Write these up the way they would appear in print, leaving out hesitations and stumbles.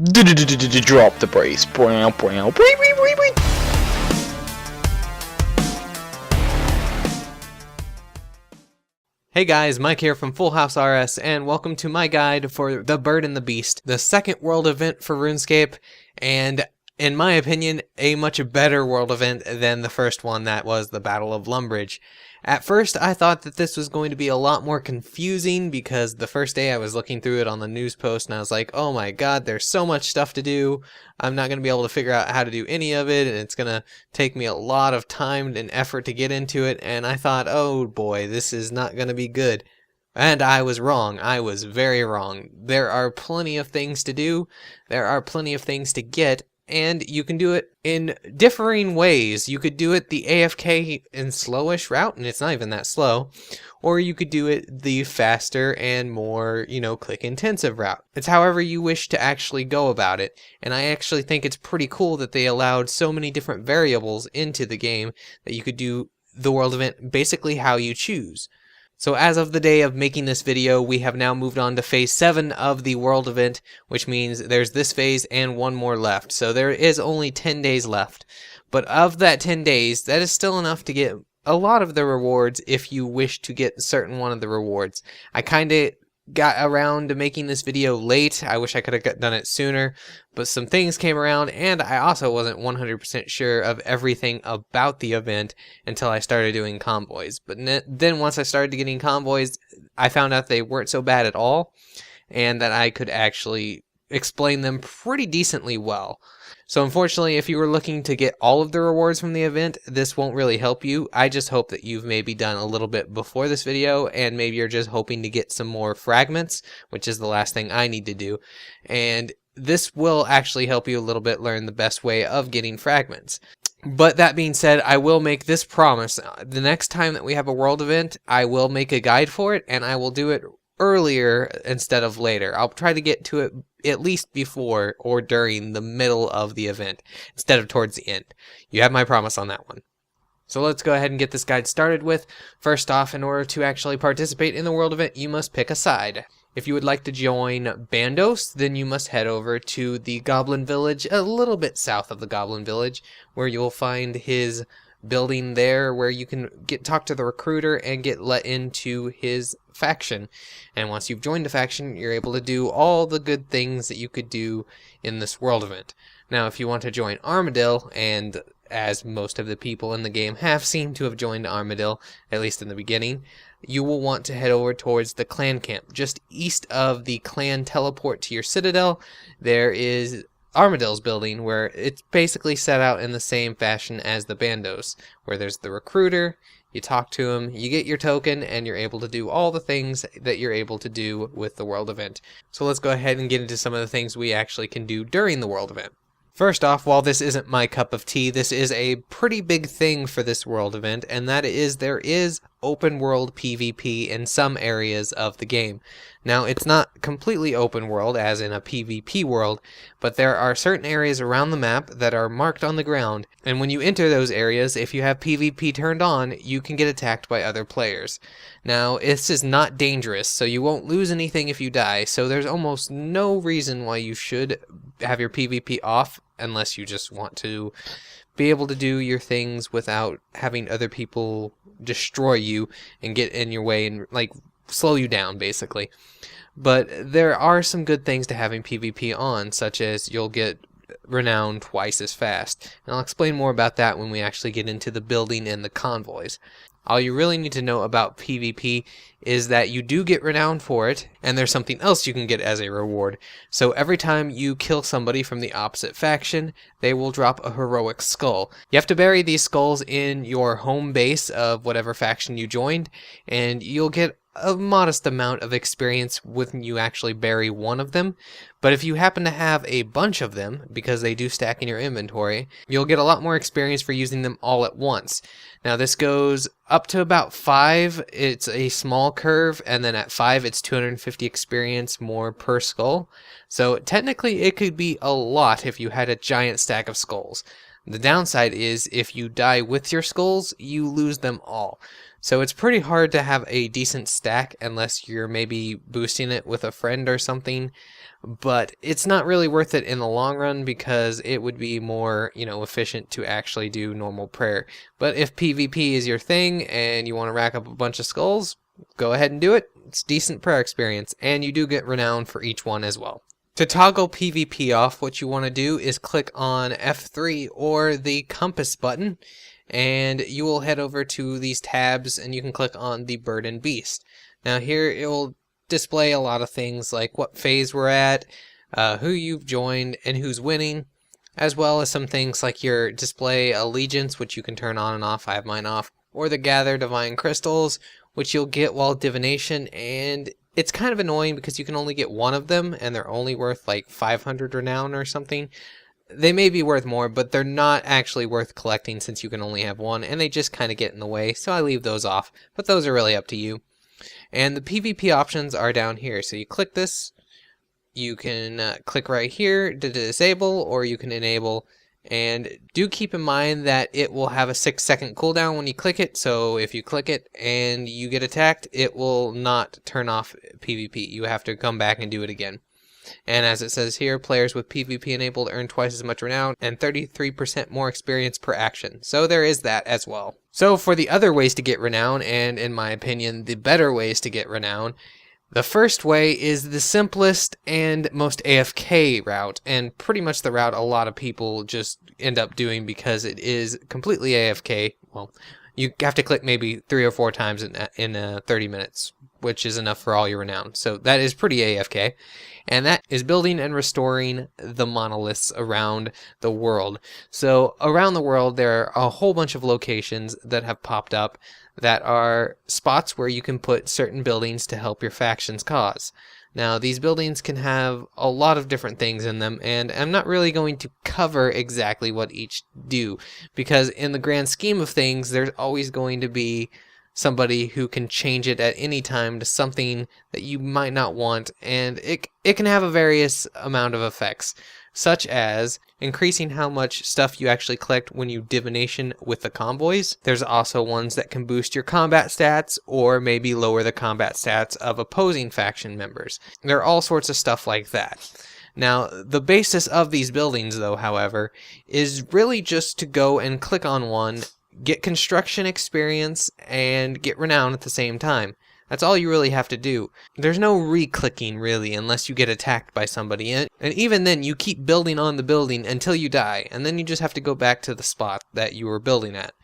Drop the brace. Hey guys, Mike here from FullHouseRS, and welcome to my guide for The Bird and the Beast, the second world event for RuneScape, and in my opinion, a much better world event than the first one, that was the Battle of Lumbridge. At first, I thought that this was going to be a lot more confusing because the first day I was looking through it on the news post and I was like, oh my god, there's so much stuff to do. I'm not going to be able to figure out how to do any of it, and it's going to take me a lot of time and effort to get into it, and I thought, oh boy, this is not going to be good. And I was wrong. I was very wrong. There are plenty of things to do. There are plenty of things to get. And you can do it in differing ways. You could do it the AFK and slowish route, and it's not even that slow. Or you could do it the faster and more, click-intensive route. It's however you wish to actually go about it. And I actually think it's pretty cool that they allowed so many different variables into the game that you could do the world event basically how you choose. So as of the day of making this video, we have now moved on to phase 7 of the world event, which means there's this phase and one more left. So there is only 10 days left. But of that 10 days, that is still enough to get a lot of the rewards if you wish to get certain one of the rewards. I kind of got around to making this video late. I wish I could have done it sooner, but some things came around, and I also wasn't 100% sure of everything about the event until I started doing convoys. But then once I started getting convoys, I found out they weren't so bad at all, and that I could actually explain them pretty decently well. So unfortunately, if you were looking to get all of the rewards from the event, this won't really help you. I just hope that you've maybe done a little bit before this video, and maybe you're just hoping to get some more fragments, which is the last thing I need to do. And this will actually help you a little bit learn the best way of getting fragments. But that being said, I will make this promise. The next time that we have a world event, I will make a guide for it, and I will do it earlier instead of later. I'll try to get to it at least before or during the middle of the event instead of towards the end. You have my promise on that one. So let's go ahead and get this guide started with. First off, in order to actually participate in the world event, you must pick a side. If you would like to join Bandos, then you must head over to the Goblin Village, a little bit south of the Goblin Village, where you'll find his building there where you can talk to the recruiter and get let into his faction. And once you've joined the faction, you're able to do all the good things that you could do in this world event. Now, if you want to join Armadil, and as most of the people in the game have seemed to have joined Armadil, at least in the beginning, you will want to head over towards the clan camp. Just east of the clan teleport to your citadel, there is Armadil's building, where it's basically set out in the same fashion as the Bandos, where there's the recruiter, you talk to him, you get your token, and you're able to do all the things that you're able to do with the world event. So let's go ahead and get into some of the things we actually can do during the world event. First off, while this isn't my cup of tea, this is a pretty big thing for this world event, and that is there is open world PvP in some areas of the game. Now, it's not completely open world, as in a PvP world, but there are certain areas around the map that are marked on the ground, and when you enter those areas, if you have PvP turned on, you can get attacked by other players. Now, this is not dangerous, so you won't lose anything if you die, so there's almost no reason why you should have your PvP off, unless you just want to be able to do your things without having other people destroy you and get in your way and slow you down, basically. But there are some good things to having PvP on, such as you'll get renown twice as fast. And I'll explain more about that when we actually get into the building and the convoys. All you really need to know about PvP is that you do get renown for it, and there's something else you can get as a reward. So every time you kill somebody from the opposite faction, they will drop a heroic skull. You have to bury these skulls in your home base of whatever faction you joined, and you'll get a modest amount of experience when you actually bury one of them. But if you happen to have a bunch of them, because they do stack in your inventory, you'll get a lot more experience for using them all at once. Now, this goes up to about 5. It's a small curve, and then at 5 it's 250 experience more per skull. So technically it could be a lot if you had a giant stack of skulls. The downside is if you die with your skulls, you lose them all. So it's pretty hard to have a decent stack unless you're maybe boosting it with a friend or something. But it's not really worth it in the long run because it would be more, efficient to actually do normal prayer. But if PvP is your thing and you want to rack up a bunch of skulls, go ahead and do it. It's decent prayer experience, and you do get renown for each one as well. To toggle PvP off, what you want to do is click on F3 or the compass button, and you will head over to these tabs and you can click on the Bird and Beast. Now here it will display a lot of things like what phase we're at, who you've joined, and who's winning, as well as some things like your display allegiance, which you can turn on and off. I have mine off. Or the gather divine crystals, which you'll get while divination, and it's kind of annoying because you can only get one of them and they're only worth like 500 renown or something. They may be worth more, but they're not actually worth collecting since you can only have one, and they just kind of get in the way, so I leave those off, but those are really up to you. And the PvP options are down here. So you click this, you can click right here to disable, or you can enable. And do keep in mind that it will have a 6-second cooldown when you click it. So if you click it and you get attacked, it will not turn off PvP. You have to come back and do it again. And as it says here, players with PvP enabled earn twice as much renown and 33% more experience per action. So there is that as well. So for the other ways to get renown, and in my opinion, the better ways to get renown, the first way is the simplest and most AFK route, and pretty much the route a lot of people just end up doing because it is completely AFK. Well, you have to click maybe 3 or 4 times in 30 minutes, which is enough for all your renown. So that is pretty AFK. And that is building and restoring the monoliths around the world. So around the world, there are a whole bunch of locations that have popped up that are spots where you can put certain buildings to help your faction's cause. Now, these buildings can have a lot of different things in them, and I'm not really going to cover exactly what each do, because in the grand scheme of things, there's always going to be somebody who can change it at any time to something that you might not want, and it can have a various amount of effects, such as increasing how much stuff you actually collect when you divination with the convoys. There's also ones that can boost your combat stats or maybe lower the combat stats of opposing faction members. There are all sorts of stuff like that. Now, the basis of these buildings, though, however, is really just to go and click on one, get construction experience, and get renown at the same time. That's all you really have to do. There's no re-clicking, really, unless you get attacked by somebody. And even then, you keep building on the building until you die, and then you just have to go back to the spot that you were building at.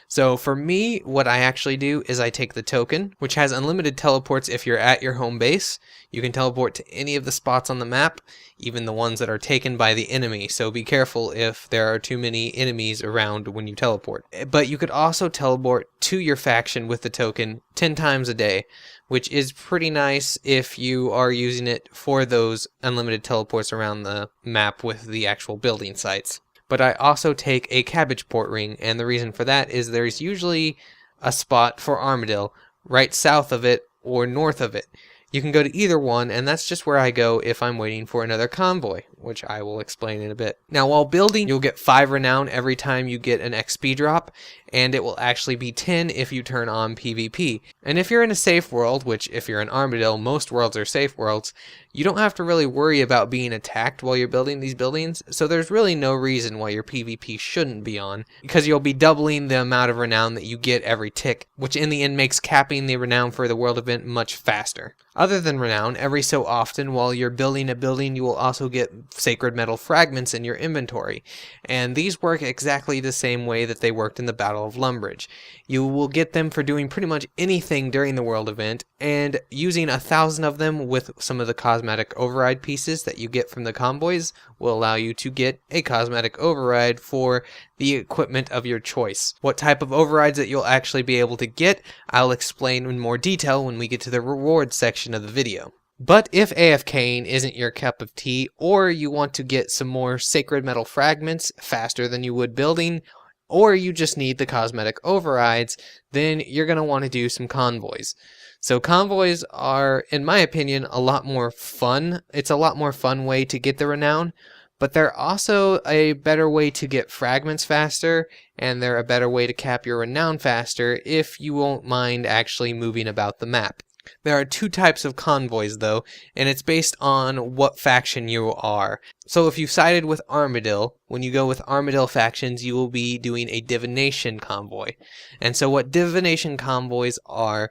So for me, what I actually do is I take the token, which has unlimited teleports if you're at your home base. You can teleport to any of the spots on the map, even the ones that are taken by the enemy, so be careful if there are too many enemies around when you teleport. But you could also teleport to your faction with the token 10 times a day, which is pretty nice if you are using it for those unlimited teleports around the map with the actual building sites. But I also take a cabbage port ring, and the reason for that is there's usually a spot for Armadillo right south of it or north of it. You can go to either one, and that's just where I go if I'm waiting for another convoy, which I will explain in a bit. Now, while building, you'll get 5 renown every time you get an XP drop, and it will actually be 10 if you turn on PvP. And if you're in a safe world, which if you're in Armadillo, most worlds are safe worlds, you don't have to really worry about being attacked while you're building these buildings, so there's really no reason why your PvP shouldn't be on, because you'll be doubling the amount of renown that you get every tick, which in the end makes capping the renown for the world event much faster. Other than renown, every so often while you're building a building, you will also get sacred metal fragments in your inventory, and these work exactly the same way that they worked in the Battle of Lumbridge. You will get them for doing pretty much anything during the world event, and using 1,000 of them with some of the cosmetic override pieces that you get from the convoys will allow you to get a cosmetic override for the equipment of your choice. What type of overrides that you'll actually be able to get, I'll explain in more detail when we get to the rewards section of the video. But if AFKing isn't your cup of tea, or you want to get some more sacred metal fragments faster than you would building, or you just need the cosmetic overrides, then you're going to want to do some convoys. So convoys are, in my opinion, a lot more fun. It's a lot more fun way to get the renown, but they're also a better way to get fragments faster, and they're a better way to cap your renown faster if you won't mind actually moving about the map. There are two types of convoys though, and it's based on what faction you are. So if you've sided with Armadil, when you go with Armadil factions, you will be doing a divination convoy. And so what divination convoys are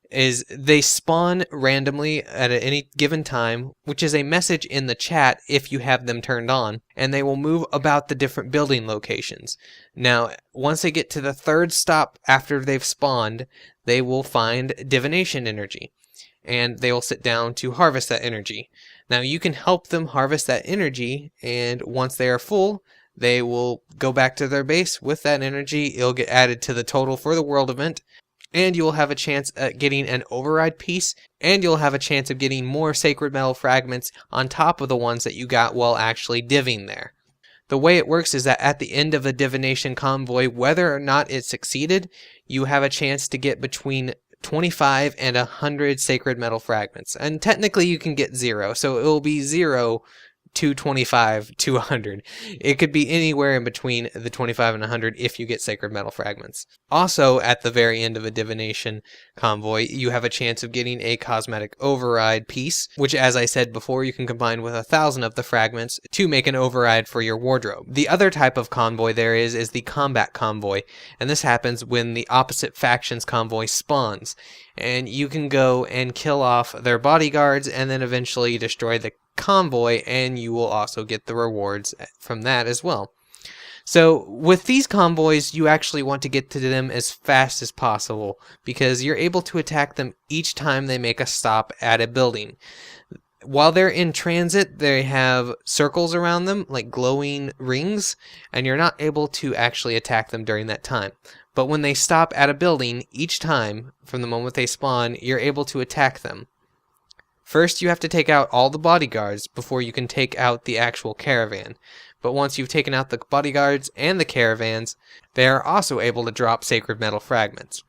is they spawn randomly at any given time, which is a message in the chat if you have them turned on, and they will move about the different building locations. Now, once they get to the third stop after they've spawned, they will find divination energy, and they will sit down to harvest that energy. Now, you can help them harvest that energy, and once they are full, they will go back to their base with that energy. It'll get added to the total for the world event, and you'll have a chance at getting an override piece, and you'll have a chance of getting more sacred metal fragments on top of the ones that you got while actually divvying there. The way it works is that at the end of a divination convoy, whether or not it succeeded, you have a chance to get between 25 and 100 sacred metal fragments. And technically you can get 0, so it will be 0 to 25 to 100. It could be anywhere in between the 25 and 100 if you get sacred metal fragments. Also, at the very end of a divination convoy, you have a chance of getting a cosmetic override piece, which, as I said before, you can combine with 1,000 of the fragments to make an override for your wardrobe. The other type of convoy there is the combat convoy, and this happens when the opposite faction's convoy spawns, and you can go and kill off their bodyguards and then eventually destroy the convoy, and you will also get the rewards from that as well. So with these convoys, you actually want to get to them as fast as possible because you're able to attack them each time they make a stop at a building. While they're in transit, they have circles around them, like glowing rings, and you're not able to actually attack them during that time. But when they stop at a building, each time, from the moment they spawn, you're able to attack them. First, you have to take out all the bodyguards before you can take out the actual caravan. But once you've taken out the bodyguards and the caravans, they are also able to drop sacred metal fragments.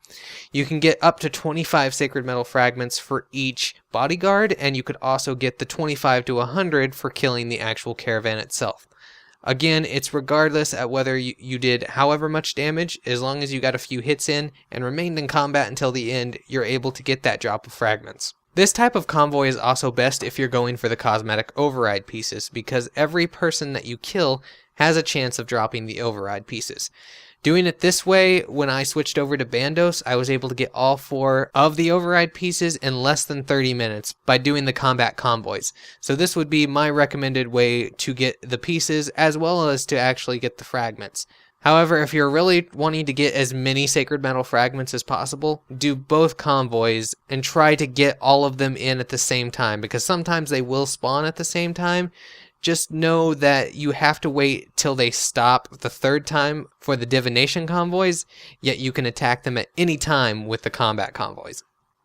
You can get up to 25 sacred metal fragments for each bodyguard, and you could also get the 25 to 100 for killing the actual caravan itself. Again, it's regardless at whether you did however much damage, as long as you got a few hits in and remained in combat until the end, you're able to get that drop of fragments. This type of convoy is also best if you're going for the cosmetic override pieces, because every person that you kill has a chance of dropping the override pieces. Doing it this way, when I switched over to Bandos, I was able to get all 4 of the override pieces in less than 30 minutes by doing the combat convoys. So this would be my recommended way to get the pieces as well as to actually get the fragments. However, if you're really wanting to get as many sacred metal fragments as possible, do both convoys and try to get all of them in at the same time, because sometimes they will spawn at the same time. Just know that you have to wait till they stop the third time for the divination convoys, yet you can attack them at any time with the combat convoys.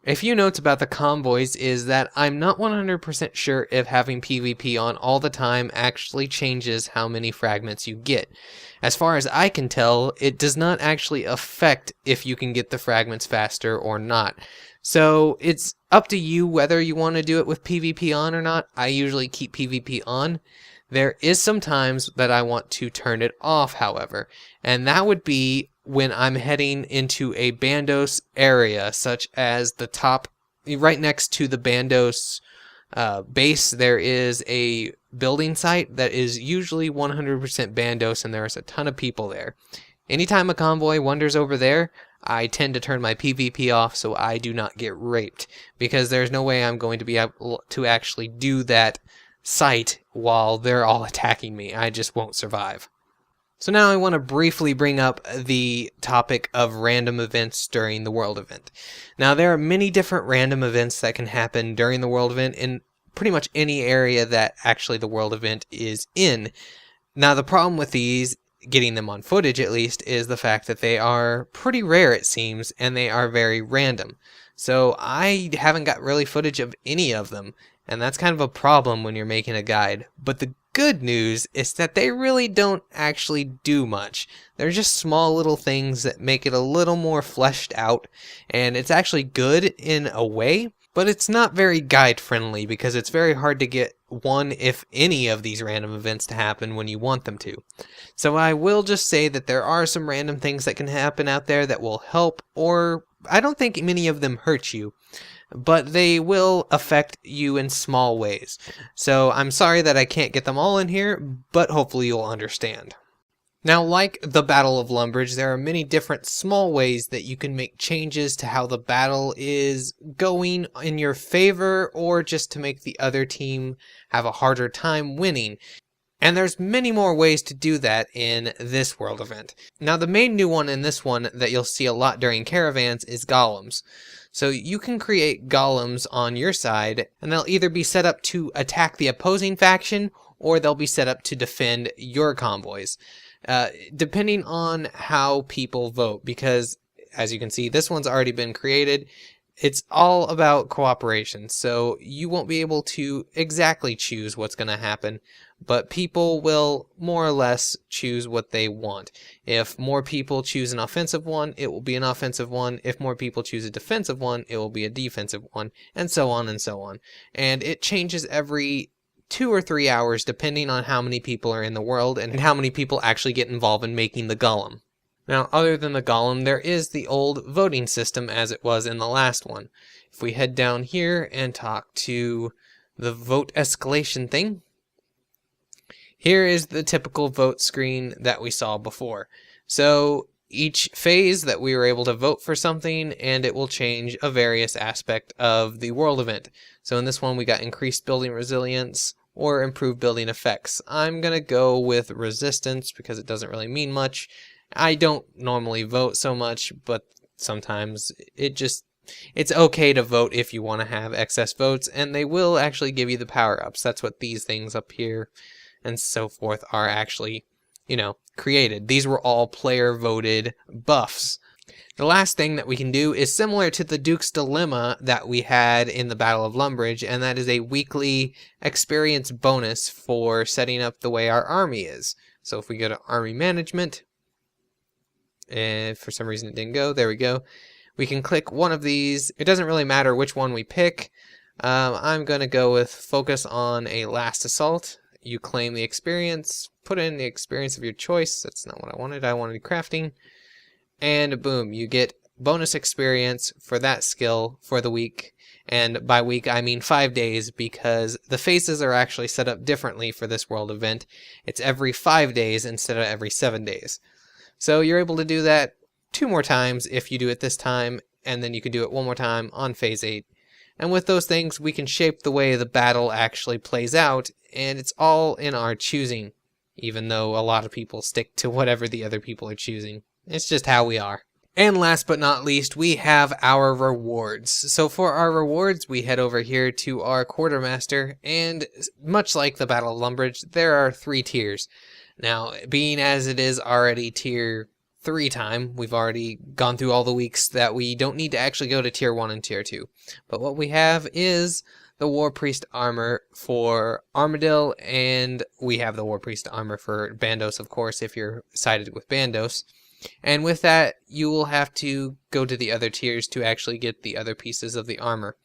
A few notes about the convoys is that I'm not 100% sure if having PvP on all the time actually changes how many fragments you get. As far as I can tell, it does not actually affect if you can get the fragments faster or not. So it's up to you whether you want to do it with PvP on or not. I usually keep PvP on. There is some times that I want to turn it off, however, and that would be when I'm heading into a Bandos area, such as the top, right next to the Bandos base, there is a building site that is usually 100% Bandos, and there's a ton of people there. Anytime a convoy wanders over there, I tend to turn my PvP off so I do not get raped, because there's no way I'm going to be able to actually do that site while they're all attacking me. I just won't survive. So now I want to briefly bring up the topic of random events during the world event. Now there are many different random events that can happen during the world event in pretty much any area that actually the world event is in. Now the problem with these, getting them on footage at least, is the fact that they are pretty rare, it seems, and they are very random. So I haven't got really footage of any of them, and that's kind of a problem when you're making a guide. But the good news is that they really don't actually do much. They're just small little things that make it a little more fleshed out, and it's actually good in a way, but it's not very guide friendly because it's very hard to get one, if any of these random events to happen when you want them to. So I will just say that there are some random things that can happen out there that will help, or I don't think many of them hurt you, but they will affect you in small ways. So I'm sorry that I can't get them all in here, but hopefully you'll understand. Now, like the Battle of Lumbridge, there are many different small ways that you can make changes to how the battle is going in your favor, or just to make the other team have a harder time winning. And there's many more ways to do that in this world event. Now, the main new one in this one that you'll see a lot during caravans is golems. So you can create golems on your side, and they'll either be set up to attack the opposing faction, or they'll be set up to defend your convoys. Depending on how people vote, because as you can see, this one's already been created. It's all about cooperation, so you won't be able to exactly choose what's going to happen, but people will more or less choose what they want. If more people choose an offensive one, it will be an offensive one. If more people choose a defensive one, it will be a defensive one, and so on and so on. And it changes every 2 or 3 hours depending on how many people are in the world and how many people actually get involved in making the golem. Now, other than the golem, there is the old voting system as it was in the last one. If we head down here and talk to the vote escalation thing, here is the typical vote screen that we saw before. So each phase that we were able to vote for something, and it will change a various aspect of the world event. So in this one, we got increased building resilience or improved building effects. I'm going to go with resistance because it doesn't really mean much. I don't normally vote so much, but sometimes it's okay to vote if you want to have excess votes, and they will actually give you the power-ups. That's what these things up here and so forth are actually, created. These were all player-voted buffs. The last thing that we can do is similar to the Duke's Dilemma that we had in the Battle of Lumbridge, and that is a weekly experience bonus for setting up the way our army is. So if we go to Army Management, and for some reason it didn't go, there we go. We can click one of these. It doesn't really matter which one we pick. I'm going to go with Focus on a Last Assault. You claim the experience, put in the experience of your choice. That's not what I wanted. I wanted crafting. And boom, you get bonus experience for that skill for the week. And by week, I mean 5 days, because the phases are actually set up differently for this world event. It's every 5 days instead of every 7 days. So you're able to do that 2 more times if you do it this time, and then you can do it 1 more time on phase 8. And with those things, we can shape the way the battle actually plays out, and it's all in our choosing, even though a lot of people stick to whatever the other people are choosing. It's just how we are. And last but not least, we have our rewards. So for our rewards, we head over here to our quartermaster, and much like the Battle of Lumbridge, there are 3 tiers. Now, being as it is already tier 3 time, we've already gone through all the weeks that we don't need to actually go to tier 1 and tier 2. But what we have is the War Priest armor for Armadil, and we have the War Priest armor for Bandos, of course, if you're sided with Bandos. And with that, you will have to go to the other tiers to actually get the other pieces of the armor.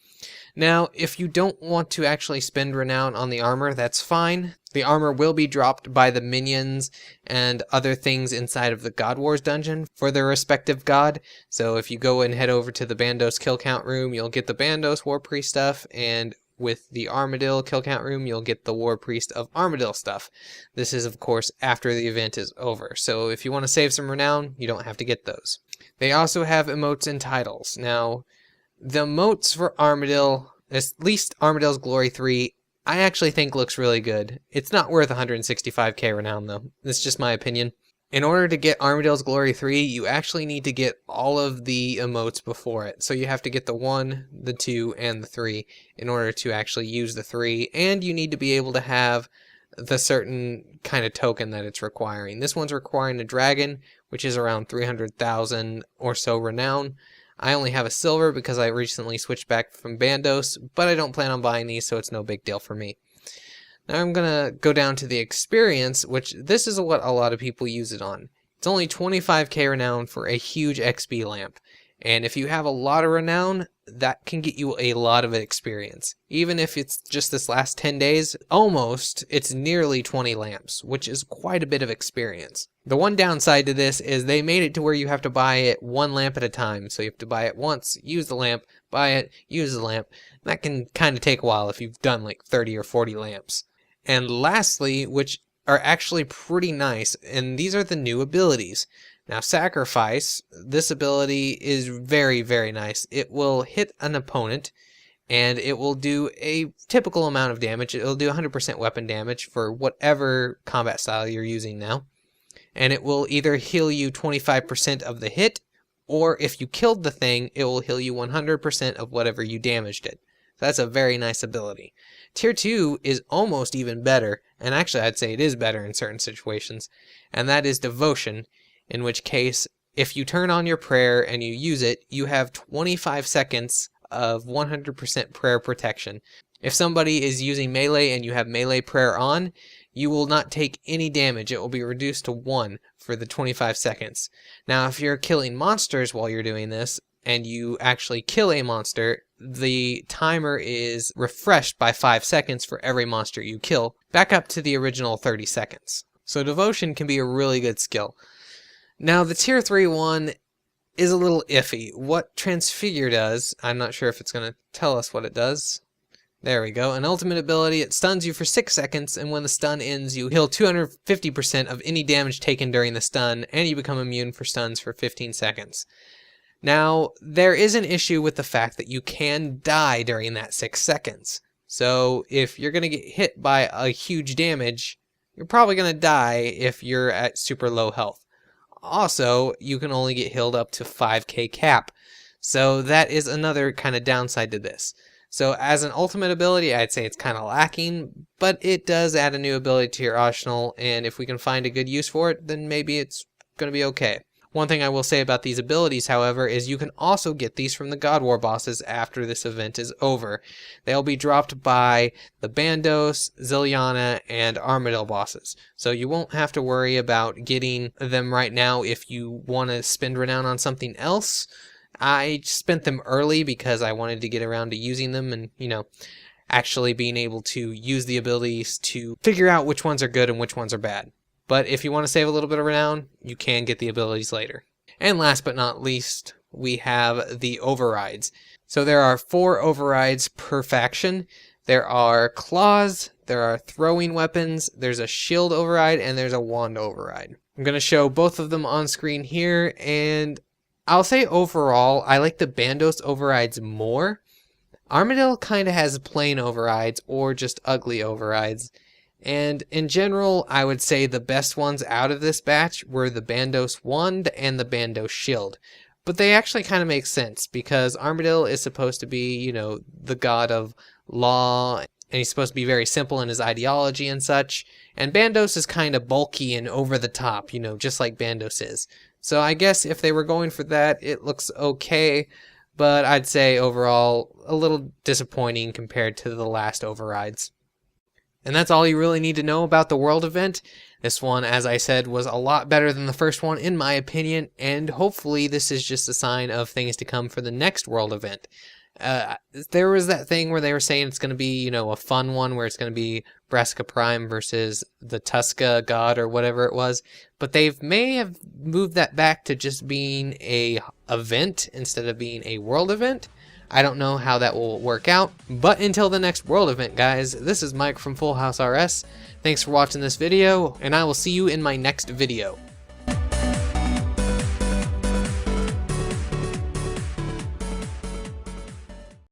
Now, if you don't want to actually spend renown on the armor, that's fine. The armor will be dropped by the minions and other things inside of the God Wars dungeon for their respective god. So if you go and head over to the Bandos kill count room, you'll get the Bandos War Priest stuff, and with the Armadil kill count room, you'll get the War Priest of Armadil stuff. This is, of course, after the event is over. So if you want to save some renown, you don't have to get those. They also have emotes and titles. Now, the emotes for Armadil, at least Armadil's Glory 3, I actually think looks really good. It's not worth 165k renown, though. That's just my opinion. In order to get Armadil's Glory 3, you actually need to get all of the emotes before it. So you have to get the 1, the 2, and the 3 in order to actually use the 3. And you need to be able to have the certain kind of token that it's requiring. This one's requiring a dragon, which is around 300,000 or so renown. I only have a silver because I recently switched back from Bandos, but I don't plan on buying these, so it's no big deal for me. Now I'm going to go down to the experience, which this is what a lot of people use it on. It's only 25k renown for a huge XP lamp, And if you have a lot of renown, that can get you a lot of experience. Even if it's just this last 10 days, it's nearly 20 lamps, which is quite a bit of experience. The one downside to this is they made it to where you have to buy it one lamp at a time. So you have to buy it once, use the lamp, buy it, use the lamp. That can kind of take a while if you've done like 30 or 40 lamps. And lastly, which are actually pretty nice, and these are the new abilities. Now, Sacrifice, this ability is very, very nice. It will hit an opponent, and it will do a typical amount of damage. It will do 100% weapon damage for whatever combat style you're using now. And it will either heal you 25% of the hit, or if you killed the thing, it will heal you 100% of whatever you damaged it. So that's a very nice ability. Tier 2 is almost even better, and actually I'd say it is better in certain situations, and that is Devotion, in which case, if you turn on your prayer and you use it, you have 25 seconds of 100% prayer protection. If somebody is using melee and you have melee prayer on, you will not take any damage. It will be reduced to 1 for the 25 seconds. Now, if you're killing monsters while you're doing this, and you actually kill a monster, the timer is refreshed by 5 seconds for every monster you kill, back up to the original 30 seconds. So Devotion can be a really good skill. Now, the Tier 3 one is a little iffy. What Transfigure does, I'm not sure if it's going to tell us what it does. There we go. An ultimate ability, it stuns you for 6 seconds, and when the stun ends, you heal 250% of any damage taken during the stun, and you become immune for stuns for 15 seconds. Now, there is an issue with the fact that you can die during that 6 seconds. So, if you're going to get hit by a huge damage, you're probably going to die if you're at super low health. Also, you can only get healed up to 5k cap. So that is another kind of downside to this. So as an ultimate ability, I'd say it's kind of lacking, but it does add a new ability to your arsenal, and if we can find a good use for it, then maybe it's going to be okay. One thing I will say about these abilities, however, is you can also get these from the God War bosses after this event is over. They'll be dropped by the Bandos, Zilliana, and Armadyl bosses. So you won't have to worry about getting them right now if you want to spend renown on something else. I spent them early because I wanted to get around to using them and, actually being able to use the abilities to figure out which ones are good and which ones are bad. But if you want to save a little bit of renown, you can get the abilities later. And last but not least, we have the overrides. So there are 4 overrides per faction. There are claws, there are throwing weapons, there's a shield override, and there's a wand override. I'm going to show both of them on screen here, and I'll say overall, I like the Bandos overrides more. Armadyl kind of has plain overrides or just ugly overrides. And in general, I would say the best ones out of this batch were the Bandos Wand and the Bandos Shield. But they actually kind of make sense because Armadyl is supposed to be, the god of law, and he's supposed to be very simple in his ideology and such. And Bandos is kind of bulky and over the top, just like Bandos is. So I guess if they were going for that, it looks okay. But I'd say overall, a little disappointing compared to the last overrides. And that's all you really need to know about the world event. This one, as I said, was a lot better than the first one, in my opinion, and hopefully this is just a sign of things to come for the next world event. There was that thing where they were saying it's going to be, a fun one where it's going to be Brassica Prime versus the Tuska God or whatever it was, but they may have moved that back to just being a event instead of being a world event. I don't know how that will work out, but until the next world event, guys, this is Mike from FullHouseRS. Thanks for watching this video, and I will see you in my next video.